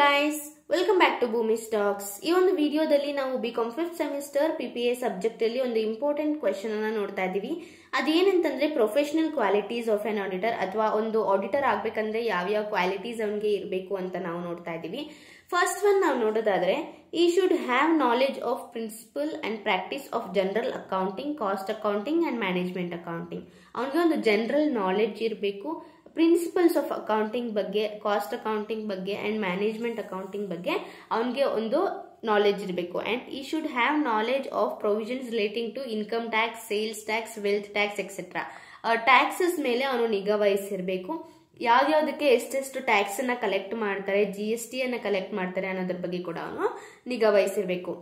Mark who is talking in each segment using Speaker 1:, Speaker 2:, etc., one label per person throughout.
Speaker 1: guys, welcome back to Boomy Stocks. ಈ ಒಂದು ವಿಡಿಯೋದಲ್ಲಿ ನಾವು BCom 5th semester PPA subject ಅಲ್ಲಿ ಒಂದು ಇಂಪಾರ್ಟೆಂಟ್ ಕ್ವೆಶ್ಚನ್ ಅನ್ನು ನೋಡ್ತಾ ಇದೀವಿ. ಅದೇನಂತಂದ್ರೆ professional qualities of an auditor ಅಥವಾ ಒಂದು ಆಡಿಟರ್ ಆಗಬೇಕಂದ್ರೆ ಯಾವ ಕ್ವಾಲಿಟೀಸ್ ಅವನಿಗೆ ಇರಬೇಕು ಅಂತ ನಾವು ನೋಡ್ತಾ ಇದೀವಿ. ಫಸ್ಟ್ ಒನ್ ನಾವು ನೋಡೋದಾದ್ರೆ ಈ should have knowledge of principle and practice of general accounting, cost accounting and management accounting. ಅವನಿಗೆ ಒಂದು ಜನರಲ್ ನಾಲೆಡ್ಜ್ ಇರಬೇಕು. ಪ್ರಿನ್ಸಿಪಲ್ಸ್ ಆಫ್ ಅಕೌಂಟಿಂಗ್ ಬಗ್ಗೆ, ಕಾಸ್ಟ್ ಅಕೌಂಟಿಂಗ್ ಬಗ್ಗೆ ಅಂಡ್ ಮ್ಯಾನೇಜ್ಮೆಂಟ್ ಅಕೌಂಟಿಂಗ್ ಬಗ್ಗೆ ಅವನಿಗೆ ಒಂದು ನಾಲೆಡ್ಜ್ ಇರಬೇಕು. ಅಂಡ್ ಈ should have knowledge of provisions relating to income tax, sales tax, wealth tax etcetera. Taxes ಮೇಲೆ ಅವನು ನಿಗಾ ವಹಿಸಿರ್ಬೇಕು. ಯಾವ್ಯಾವ್ದಕ್ಕೆ ಎಷ್ಟೆಷ್ಟು ಟ್ಯಾಕ್ಸ್ ಅನ್ನ ಕಲೆಕ್ಟ್ ಮಾಡ್ತಾರೆ, GST ಅನ್ನ ಕಲೆಕ್ಟ್ ಮಾಡ್ತಾರೆ ಅನ್ನೋದ್ರ ಬಗ್ಗೆ ಕೂಡ ಅವನು ನಿಗಾ ವಹಿಸಿರ್ಬೇಕು.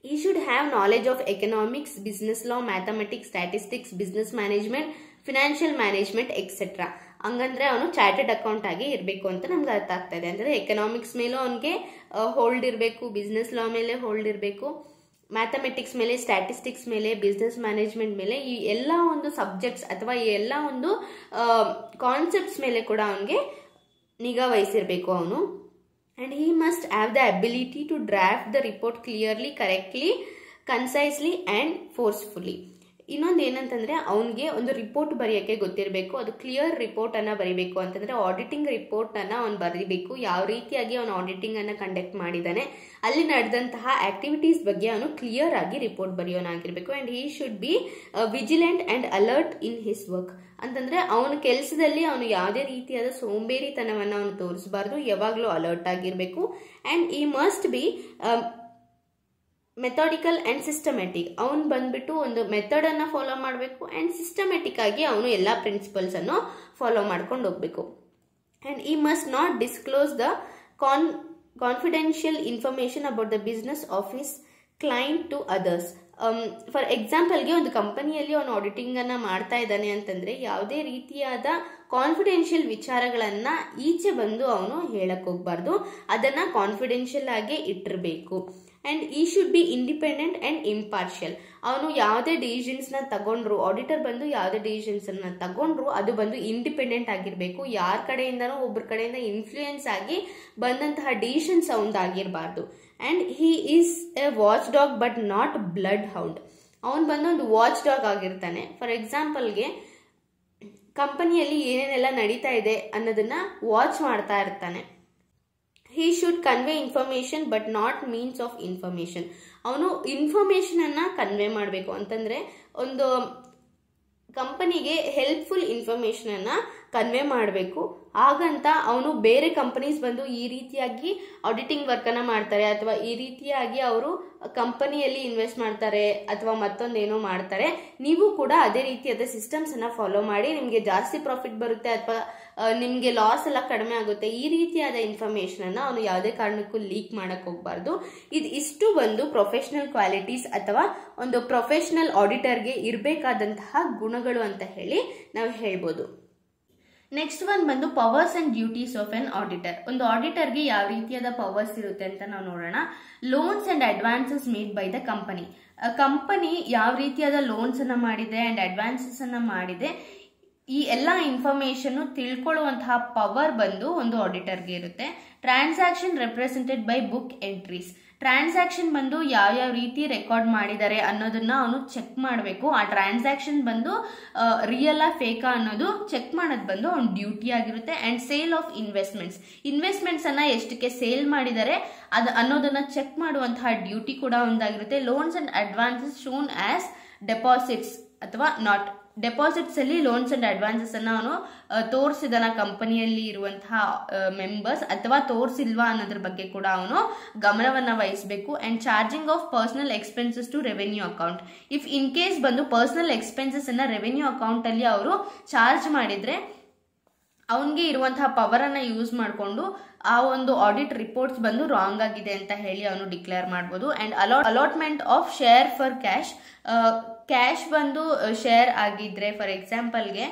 Speaker 1: ಈ should have knowledge of economics, business law, mathematics, statistics, business management, financial management etcetera. ಹಂಗಂದ್ರೆ ಅವನು ಚಾರ್ಟೆಡ್ ಅಕೌಂಟ್ ಆಗಿ ಇರಬೇಕು ಅಂತ ನಮ್ಗೆ ಅರ್ಥ ಆಗ್ತಾ ಇದೆ. ಅಂದ್ರೆ ಎಕನಾಮಿಕ್ಸ್ ಮೇಲೂ ಅವನಿಗೆ ಹೋಲ್ಡ್ ಇರಬೇಕು, ಬಿಸ್ನೆಸ್ ಲಾ ಮೇಲೆ ಹೋಲ್ಡ್ ಇರಬೇಕು, ಮ್ಯಾಥಮೆಟಿಕ್ಸ್ ಮೇಲೆ, ಸ್ಟ್ಯಾಟಿಸ್ಟಿಕ್ಸ್ ಮೇಲೆ, ಬಿಸ್ನೆಸ್ ಮ್ಯಾನೇಜ್ಮೆಂಟ್ ಮೇಲೆ, ಈ ಎಲ್ಲ ಒಂದು ಸಬ್ಜೆಕ್ಟ್ಸ್ ಅಥವಾ ಈ ಎಲ್ಲ ಒಂದು ಕಾನ್ಸೆಪ್ಟ್ಸ್ ಮೇಲೆ ಕೂಡ ಅವನಿಗೆ ನಿಗಾ ವಹಿಸಿರ್ಬೇಕು ಅವನು. And he must have the ability to draft the report clearly, correctly, concisely and forcefully. ಇನ್ನೊಂದು ಏನಂತಂದ್ರೆ ಅವನಿಗೆ ಒಂದು ರಿಪೋರ್ಟ್ ಬರೆಯೋಕೆ ಗೊತ್ತಿರಬೇಕು. ಅದು ಕ್ಲಿಯರ್ ರಿಪೋರ್ಟ್ ಅನ್ನ ಬರೀಬೇಕು. ಅಂತಂದ್ರೆ ಆಡಿಟಿಂಗ್ ರಿಪೋರ್ಟ್ ಅನ್ನ ಅವನು ಬರೀಬೇಕು. ಯಾವ ರೀತಿಯಾಗಿ ಅವನು ಆಡಿಟಿಂಗ್ ಅನ್ನ ಕಂಡಕ್ಟ್ ಮಾಡಿದಾನೆ, ಅಲ್ಲಿ ನಡೆದಂತಹ ಆಕ್ಟಿವಿಟೀಸ್ ಬಗ್ಗೆ ಅವನು ಕ್ಲಿಯರ್ ಆಗಿ ರಿಪೋರ್ಟ್ ಬರೆಯೋನಾಗಿರ್ಬೇಕು. And he should be vigilant and alert in his work. ಅಂತಂದ್ರೆ ಅವನ ಕೆಲಸದಲ್ಲಿ ಅವನು ಯಾವುದೇ ರೀತಿಯಾದ ಸೋಂಬೇರಿತನವನ್ನ ಅವನು ತೋರಿಸಬಾರ್ದು, ಯಾವಾಗ್ಲೂ ಅಲರ್ಟ್ ಆಗಿರ್ಬೇಕು. And he must be methodical and systematic. ಅವನು ಬಂದ್ಬಿಟ್ಟು ಒಂದು ಮೆಥಡ್ ಅನ್ನ ಫಾಲೋ ಮಾಡಬೇಕು ಅಂಡ್ ಸಿಸ್ಟಮೆಟಿಕ್ ಆಗಿ ಅವನು ಎಲ್ಲಾ ಪ್ರಿನ್ಸಿಪಲ್ಸ್ ಅನ್ನು ಫಾಲೋ ಮಾಡ್ಕೊಂಡು ಹೋಗ್ಬೇಕು. And he must not disclose the confidential information about the business of his client to others. For ಎಕ್ಸಾಂಪಲ್ಗೆ ಒಂದು ಕಂಪನಿಯಲ್ಲಿ ಅವನು ಆಡಿಟಿಂಗ್ ಅನ್ನ ಮಾಡ್ತಾ ಇದ್ದಾನೆ ಅಂತಂದ್ರೆ ಯಾವುದೇ ರೀತಿಯಾದ ಕಾನ್ಫಿಡೆನ್ಷಿಯಲ್ ವಿಚಾರಗಳನ್ನ ಈಚೆ ಬಂದು ಅವನು ಹೇಳಕ್ ಹೋಗ್ಬಾರ್ದು, ಅದನ್ನ ಕಾನ್ಫಿಡೆನ್ಷಿಯಲ್ ಆಗಿ ಇಟ್ಟಿರಬೇಕು. ಅಂಡ್ ಈ should be independent and impartial. ಅವನು ಯಾವುದೇ ಡಿಸಿಷನ್ಸ್ ನ ತಗೊಂಡ್ರು, ಆಡಿಟರ್ ಬಂದು ಯಾವುದೇ ಡಿಸಿಷನ್ಸ್ ಅನ್ನ ತಗೊಂಡ್ರು ಅದು ಬಂದು ಇಂಡಿಪೆಂಡೆಂಟ್ ಆಗಿರ್ಬೇಕು. ಯಾರ ಕಡೆಯಿಂದನೂ ಒಬ್ಬರ ಕಡೆಯಿಂದ ಇನ್ಫ್ಲೂಯೆನ್ಸ್ ಆಗಿ ಬಂದಂತಹ ಡಿಸಿಷನ್ಸ್ ಅವನದಾಗಿರ್ಬಾರ್ದು. And he is a watchdog but not bloodhound. ಅವನು ಬಂದು ಒಂದು ವಾಚ್ ಡಾಗ್ ಆಗಿರ್ತಾನೆ. ಫಾರ್ ಎಕ್ಸಾಂಪಲ್ಗೆ ಕಂಪನಿಯಲ್ಲಿ ಏನೇನೆಲ್ಲ ನಡೀತಾ ಇದೆ ಅನ್ನೋದನ್ನ ವಾಚ್ ಮಾಡ್ತಾ ಇರ್ತಾನೆ. He should convey information but not means of information. ಅವನು ಇನ್ಫಾರ್ಮೇಶನ್ ಅನ್ನ ಕನ್ವೆ ಮಾಡಬೇಕು. ಅಂತಂದ್ರೆ ಒಂದು ಕಂಪನಿಗೆ ಹೆಲ್ಪ್ಫುಲ್ ಇನ್ಫಾರ್ಮೇಶನ್ ಅನ್ನ ಕನ್ವೆ ಮಾಡಬೇಕು. ಹಾಗಂತ ಅವನು ಬೇರೆ ಕಂಪನೀಸ್ ಬಂದು ಈ ರೀತಿಯಾಗಿ ಆಡಿಟಿಂಗ್ ವರ್ಕ್ ಅನ್ನ ಮಾಡ್ತಾರೆ ಅಥವಾ ಈ ರೀತಿಯಾಗಿ ಅವರು ಕಂಪನಿಯಲ್ಲಿ ಇನ್ವೆಸ್ಟ್ ಮಾಡ್ತಾರೆ ಅಥವಾ ಮತ್ತೊಂದೇನೋ ಮಾಡ್ತಾರೆ, ನೀವು ಕೂಡ ಅದೇ ರೀತಿಯಾದ ಸಿಸ್ಟಮ್ಸ್ ಅನ್ನ ಫಾಲೋ ಮಾಡಿ, ನಿಮ್ಗೆ ಜಾಸ್ತಿ ಪ್ರಾಫಿಟ್ ಬರುತ್ತೆ ಅಥವಾ ನಿಮ್ಗೆ ಲಾಸ್ ಎಲ್ಲ ಕಡಿಮೆ ಆಗುತ್ತೆ, ಈ ರೀತಿಯಾದ ಇನ್ಫಾರ್ಮೇಶನ್ ಅನ್ನ ಅವನು ಯಾವುದೇ ಕಾರಣಕ್ಕೂ ಲೀಕ್ ಮಾಡಕ್ ಹೋಗ್ಬಾರ್ದು. ಇಷ್ಟು ಒಂದು ಪ್ರೊಫೆಷನಲ್ ಕ್ವಾಲಿಟೀಸ್ ಅಥವಾ ಒಂದು ಪ್ರೊಫೆಷನಲ್ ಆಡಿಟರ್ಗೆ ಇರಬೇಕಾದಂತಹ ಗುಣಗಳು ಅಂತ ಹೇಳಿ ನಾವು ಹೇಳ್ಬೋದು. ನೆಕ್ಸ್ಟ್ ಒನ್ ಬಂದು powers and duties of an auditor. ಒಂದು ಆಡಿಟರ್ಗೆ ಯಾವ ರೀತಿಯಾದ ಪವರ್ಸ್ ಇರುತ್ತೆ ಅಂತ ನಾವು ನೋಡೋಣ. Loans and advances made by the company. Company ಯಾವ ರೀತಿಯಾದ ಲೋನ್ಸ್ ಅನ್ನ ಮಾಡಿದೆ ಅಂಡ್ ಅಡ್ವಾನ್ಸಸ್ ಅನ್ನ ಮಾಡಿದೆ, ಈ ಎಲ್ಲ ಇನ್ಫಾರ್ಮೇಶನ್ ತಿಳ್ಕೊಳ್ಳುವಂತಹ ಪವರ್ ಬಂದು ಒಂದು ಆಡಿಟರ್ಗೆ ಇರುತ್ತೆ. Transaction represented by book entries. Transaction ಬಂದು ಯಾವ ರೀತಿ ರೆಕಾರ್ಡ್ ಮಾಡಿದ್ದಾರೆ ಅನ್ನೋದನ್ನ ಅವನು ಚೆಕ್ ಮಾಡಬೇಕು. ಆ ಟ್ರಾನ್ಸಾಕ್ಷನ್ ಬಂದು ರಿಯಲ್ ಫೇಕಾ ಅನ್ನೋದು ಚೆಕ್ ಮಾಡೋದು ಬಂದು ಅವನ ಡ್ಯೂಟಿ ಆಗಿರುತ್ತೆ. ಅಂಡ್ ಸೇಲ್ ಆಫ್ ಇನ್ವೆಸ್ಟ್ಮೆಂಟ್ಸ್ ಅನ್ನ ಎಷ್ಟಕ್ಕೆ ಸೇಲ್ ಮಾಡಿದ್ದಾರೆ ಅನ್ನೋದನ್ನ ಚೆಕ್ ಮಾಡುವಂತಹ ಡ್ಯೂಟಿ ಕೂಡ ಒಂದಾಗಿರುತ್ತೆ. Loans and advances shown as deposits ಅಥವಾ ನಾಟ್. ಡೆಪಾಸಿಟ್ಸ್ ಅಲ್ಲಿ ಲೋನ್ಸ್ ಅಂಡ್ ಅಡ್ವಾನ್ಸಸ್ ಅನ್ನ ಅವನು ತೋರಿಸಿದನ ಕಂಪನಿಯಲ್ಲಿ ಇರುವಂತಹ ಮೆಂಬರ್ಸ್ ಅಥವಾ ತೋರಿಸಿಲ್ವಾ ಅನ್ನೋದ್ರ ಬಗ್ಗೆ ಕೂಡ ಅವನು ಗಮನವನ್ನ ವಹಿಸಬೇಕು. And charging of personal expenses to revenue account. If in case ಬಂದು ಪರ್ಸನಲ್ ಎಕ್ಸ್ಪೆನ್ಸಸ್ ಅನ್ನ ರೆವೆನ್ಯೂ ಅಕೌಂಟ್ ಅಲ್ಲಿ ಅವರು ಚಾರ್ಜ್ ಮಾಡಿದ್ರೆ ಅವನಿಗೆ ಇರುವಂತಹ ಪವರ್ ಅನ್ನ ಯೂಸ್ ಮಾಡಿಕೊಂಡು ಆ ಒಂದು ಆಡಿಟ್ ರಿಪೋರ್ಟ್ಸ್ ಬಂದು ರಾಂಗ್ ಆಗಿದೆ ಅಂತ ಹೇಳಿ ಅವನು ಡಿಕ್ಲೇರ್ ಮಾಡಬಹುದು. And allotment of share for cash ಬಂದು ಶೇರ್ ಆಗಿದ್ರೆ, ಫಾರ್ ಎಕ್ಸಾಂಪಲ್ಗೆ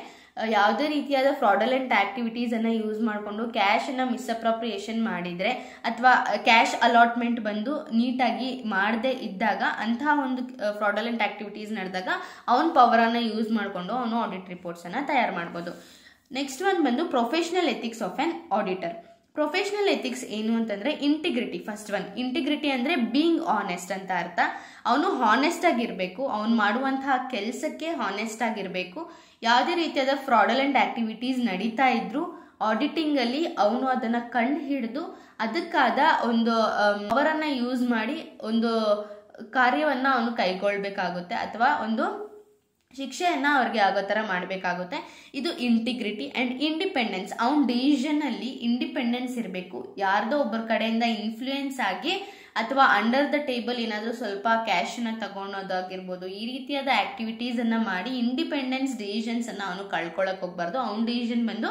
Speaker 1: ಯಾವುದೇ ರೀತಿಯಾದ ಫ್ರಾಡಲೆಂಟ್ ಆಕ್ಟಿವಿಟೀಸ್ ಅನ್ನ ಯೂಸ್ ಮಾಡಿಕೊಂಡು ಕ್ಯಾಶ್ ಅನ್ನ ಮಿಸ್ಅಪ್ರಾಪ್ರಿಯೇಷನ್ ಮಾಡಿದ್ರೆ ಅಥವಾ ಕ್ಯಾಶ್ ಅಲಾಟ್ಮೆಂಟ್ ಬಂದು ನೀಟಾಗಿ ಮಾಡದೆ ಇದ್ದಾಗ, ಅಂತಹ ಒಂದು ಫ್ರಾಡಲೆಂಟ್ ಆಕ್ಟಿವಿಟೀಸ್ ನಡೆದಾಗ ಅವನ ಪವರ್ ಅನ್ನ ಯೂಸ್ ಮಾಡಿಕೊಂಡು ಅವನು ಆಡಿಟ್ ರಿಪೋರ್ಟ್ಸ್ ಅನ್ನ ತಯಾರು ಮಾಡಬಹುದು. ನೆಕ್ಸ್ಟ್ ಒನ್ ಬಂದು professional ethics of on auditor. Professional ethics ಏನು ಅಂತಂದ್ರೆ ಇಂಟಿಗ್ರಿಟಿ. ಫಸ್ಟ್ ಒನ್, ಇಂಟಿಗ್ರಿಟಿ ಅಂದ್ರೆ ಬೀಯಿಂಗ್ ಆನೆಸ್ಟ್ ಅಂತ ಅರ್ಥ. ಅವನು ಹಾನೆಸ್ಟ್ ಆಗಿರ್ಬೇಕು, ಅವನು ಮಾಡುವಂತಹ ಕೆಲಸಕ್ಕೆ ಹಾನೆಸ್ಟ್ ಆಗಿರ್ಬೇಕು. ಯಾವುದೇ ರೀತಿಯಾದ ಫ್ರಾಡಲೆಂಟ್ ಆಕ್ಟಿವಿಟೀಸ್ ನಡೀತಾ ಇದ್ರು ಆಡಿಟಿಂಗ್ ಅಲ್ಲಿ ಅವನು ಅದನ್ನ ಕಂಡು ಹಿಡಿದು ಅದಕ್ಕಾದ ಒಂದು ಅವರನ್ನ ಯೂಸ್ ಮಾಡಿ ಒಂದು ಕಾರ್ಯವನ್ನ ಅವನು ಕೈಗೊಳ್ಬೇಕಾಗುತ್ತೆ ಅಥವಾ ಒಂದು ಶಿಕ್ಷೆಯನ್ನ ಅವ್ರಿಗೆ ಆಗೋ ತರ ಮಾಡಬೇಕಾಗುತ್ತೆ. ಇದು ಇಂಟಿಗ್ರಿಟಿ. ಅಂಡ್ ಇಂಡಿಪೆಂಡೆನ್ಸ್, ಅವನ ಡಿಸಿಷನ್ ಅಲ್ಲಿ ಇಂಡಿಪೆಂಡೆನ್ಸ್ ಇರಬೇಕು. ಯಾರ್ದೋ ಒಬ್ಬರ ಕಡೆಯಿಂದ ಇನ್ಫ್ಲೂಯೆನ್ಸ್ ಆಗಿ ಅಥವಾ ಅಂಡರ್ ದ ಟೇಬಲ್ ಏನಾದರೂ ಸ್ವಲ್ಪ ಕ್ಯಾಶನ್ನ ತಗೊಳೋದಾಗಿರ್ಬೋದು, ಈ ರೀತಿಯಾದ ಆಕ್ಟಿವಿಟೀಸ್ ಅನ್ನ ಮಾಡಿ ಇಂಡಿಪೆಂಡೆನ್ಸ್ ಡಿಸಿಷನ್ಸ್ ಅನ್ನ ಅವನು ಕಳ್ಕೊಳಕ್ ಹೋಗ್ಬಾರ್ದು. ಅವನ ಡಿಸಿಷನ್ ಬಂದು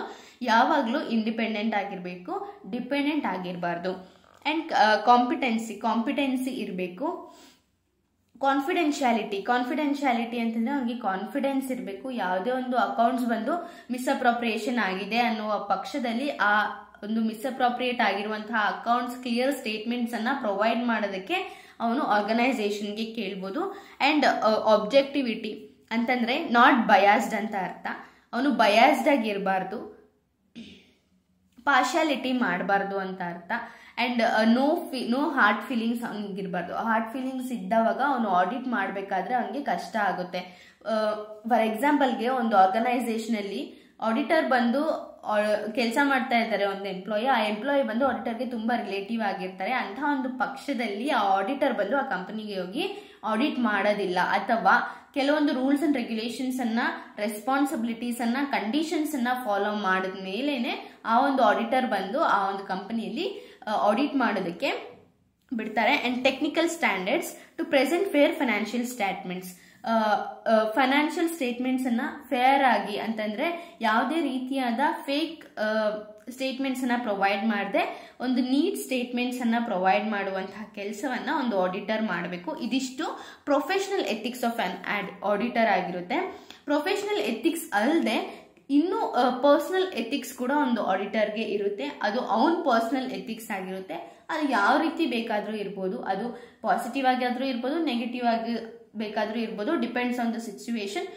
Speaker 1: ಯಾವಾಗಲೂ ಇಂಡಿಪೆಂಡೆಂಟ್ ಆಗಿರ್ಬೇಕು, ಡಿಪೆಂಡೆಂಟ್ ಆಗಿರಬಾರ್ದು. ಅಂಡ್ ಕಾಂಪಿಟೆನ್ಸಿ ಇರಬೇಕು. ಕಾನ್ಫಿಡೆನ್ಶಿಯಾಲಿಟಿ ಅಂತಂದ್ರೆ ಅವನಿಗೆ ಕಾನ್ಫಿಡೆನ್ಸ್ ಇರಬೇಕು. ಯಾವುದೇ ಒಂದು ಅಕೌಂಟ್ಸ್ ಬಂದು ಮಿಸ್ಅಪ್ರೋಪ್ರಿಯೇಷನ್ ಆಗಿದೆ ಅನ್ನುವ ಪಕ್ಷದಲ್ಲಿ ಆ ಒಂದು ಮಿಸ್ಅಪ್ರೋಪ್ರಿಯೇಟ್ ಆಗಿರುವಂತಹ ಅಕೌಂಟ್ಸ್ ಕ್ಲಿಯರ್ ಸ್ಟೇಟ್ಮೆಂಟ್ಸ್ ಅನ್ನ ಪ್ರೊವೈಡ್ ಮಾಡೋದಕ್ಕೆ ಅವನು ಆರ್ಗನೈಸೇಷನ್ಗೆ ಕೇಳ್ಬೋದು. ಅಂಡ್ ಆಬ್ಜೆಕ್ಟಿವಿಟಿ ಅಂತಂದ್ರೆ ನಾಟ್ ಬಯಾಸ್ಡ್ ಅಂತ ಅರ್ಥ. ಅವನು ಬಯಾಸ್ಡ್ ಆಗಿರಬಾರ್ದು, ಪಾರ್ಶಾಲಿಟಿ ಮಾಡಬಾರ್ದು ಅಂತ ಅರ್ಥ. ಅಂಡ್ ನೋ ಹಾರ್ಟ್ ಫೀಲಿಂಗ್ಸ್ ಅವನಿಗಿರಬಾರ್ದು. ಹಾರ್ಟ್ ಫೀಲಿಂಗ್ಸ್ ಇದ್ದವಾಗ ಅವನು ಆಡಿಟ್ ಮಾಡಬೇಕಾದ್ರೆ ಅವನಿಗೆ ಕಷ್ಟ ಆಗುತ್ತೆ. ಫಾರ್ ಎಕ್ಸಾಂಪಲ್ಗೆ ಒಂದು ಆರ್ಗನೈಸೇಷನ್ ಅಲ್ಲಿ ಆಡಿಟರ್ ಬಂದು ಕೆಲಸ ಮಾಡ್ತಾ ಇದ್ದಾರೆ ಒಂದು ಎಂಪ್ಲಾಯಿ, ಆ ಎಂಪ್ಲಾಯಿ ಬಂದು ಆಡಿಟರ್ಗೆ ತುಂಬಾ ರಿಲೇಟಿವ್ ಆಗಿರ್ತಾರೆ. ಅಂತಹ ಒಂದು ಪಕ್ಷದಲ್ಲಿ ಆ ಆಡಿಟರ್ ಬಂದು ಆ ಕಂಪನಿಗೆ ಹೋಗಿ ಆಡಿಟ್ ಮಾಡೋದಿಲ್ಲ ಅಥವಾ ಕೆಲವೊಂದು ರೂಲ್ಸ್ ಅಂಡ್ ರೆಗ್ಯುಲೇಷನ್ಸ್ ಅನ್ನ, ರೆಸ್ಪಾನ್ಸಿಬಿಲಿಟೀಸ್ ಅನ್ನ, ಕಂಡೀಷನ್ಸ್ ಅನ್ನ ಫಾಲೋ ಮಾಡಿದ ಮೇಲೇನೆ ಆ ಒಂದು ಆಡಿಟರ್ ಬಂದು ಆ ಒಂದು ಕಂಪನಿಯಲ್ಲಿ ಆಡಿಟ್ ಮಾಡೋದಕ್ಕೆ ಬಿಡ್ತಾರೆ. And technical standards to present fair financial statements. Financial statements ಅನ್ನ ಫೇರ್ ಆಗಿ ಅಂತಂದ್ರೆ ಯಾವುದೇ ರೀತಿಯಾದ ಫೇಕ್ ಸ್ಟೇಟ್ಮೆಂಟ್ಸ್ ಅನ್ನ ಪ್ರೊವೈಡ್ ಮಾಡದೆ ಒಂದು ನೀಟ್ ಸ್ಟೇಟ್ಮೆಂಟ್ಸ್ ಅನ್ನ ಪ್ರೊವೈಡ್ ಮಾಡುವಂತಹ ಕೆಲಸವನ್ನ ಒಂದು ಆಡಿಟರ್ ಮಾಡಬೇಕು. ಇದಿಷ್ಟು professional ethics of on auditor ಆಗಿರುತ್ತೆ. ಪ್ರೊಫೆಷನಲ್ ಎಥಿಕ್ಸ್ ಅಲ್ಲದೆ ಇನ್ನು ಪರ್ಸನಲ್ ಎಥಿಕ್ಸ್ ಕೂಡ ಒಂದು ಆಡಿಟರ್ಗೆ ಇರುತ್ತೆ. ಅದು ಅವನ್ ಪರ್ಸನಲ್ ಎಥಿಕ್ಸ್ ಆಗಿರುತ್ತೆ. ಅದು ಯಾವ ರೀತಿ ಬೇಕಾದ್ರೂ ಇರ್ಬೋದು, ಅದು ಪಾಸಿಟಿವ್ ಆಗಿದ್ರೂ ಇರ್ಬೋದು, ನೆಗೆಟಿವ್ ಆಗಿ ಬೇಕಾದ್ರೂ ಇರ್ಬೋದು, depends on the situation.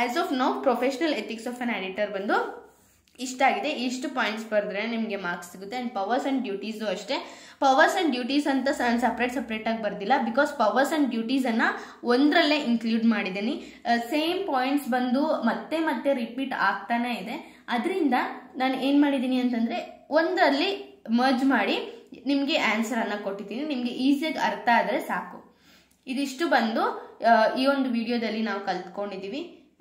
Speaker 1: As of now professional ethics of an auditor ಬಂದು ಇಷ್ಟ ಆಗಿದೆ. ಇಷ್ಟು ಪಾಯಿಂಟ್ಸ್ ಬರೆದ್ರೆ ನಿಮಗೆ ಮಾರ್ಕ್ಸ್ ಸಿಗುತ್ತೆ. ಅಂಡ್ ಪವರ್ಸ್ ಅಂಡ್ ಡ್ಯೂಟೀಸು ಅಷ್ಟೇ. ಪವರ್ಸ್ ಅಂಡ್ ಡ್ಯೂಟೀಸ್ ಅಂತ ಸಪ್ರೇಟ್ ಆಗಿ ಬರ್ದಿಲ್ಲ, ಬಿಕಾಸ್ ಪವರ್ಸ್ ಅಂಡ್ ಡ್ಯೂಟೀಸ್ ಅನ್ನ ಒಂದರಲ್ಲೇ ಇನ್ಕ್ಲೂಡ್ ಮಾಡಿದ್ದೀನಿ. ಸೇಮ್ ಪಾಯಿಂಟ್ಸ್ ಬಂದು ಮತ್ತೆ ರಿಪೀಟ್ ಆಗ್ತಾನೆ ಇದೆ. ಅದರಿಂದ ನಾನು ಏನ್ ಮಾಡಿದ್ದೀನಿ ಅಂತಂದ್ರೆ ಒಂದರಲ್ಲಿ ಮರ್ಜ್ ಮಾಡಿ ನಿಮ್ಗೆ ಆನ್ಸರ್ ಅನ್ನ ಕೊಟ್ಟಿದ್ದೀನಿ. ನಿಮ್ಗೆ ಈಸಿಯಾಗಿ ಅರ್ಥ ಆದ್ರೆ ಸಾಕು. ಇದಿಷ್ಟು ಬಂದು ಈ ಒಂದು ವಿಡಿಯೋದಲ್ಲಿ ನಾವು ಕಲ್ತ್ಕೊಂಡಿದೀವಿ.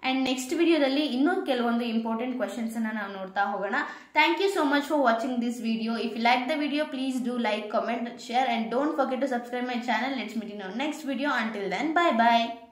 Speaker 1: ಅಂಡ್ ನೆಕ್ಸ್ಟ್ ವಿಡಿಯೋದಲ್ಲಿ ಇನ್ನೂ ಕೆಲವೊಂದು ಇಂಪಾರ್ಟೆಂಟ್ ಕ್ವಶನ್ಸ್ ಅನ್ನ ನಾವು ನೋಡ್ತಾ ಹೋಗೋಣ. Thank you so much for watching this video. If you like the video, please do like, comment, share, and don't forget to subscribe my channel. Let's meet in our next video. Until then, bye bye.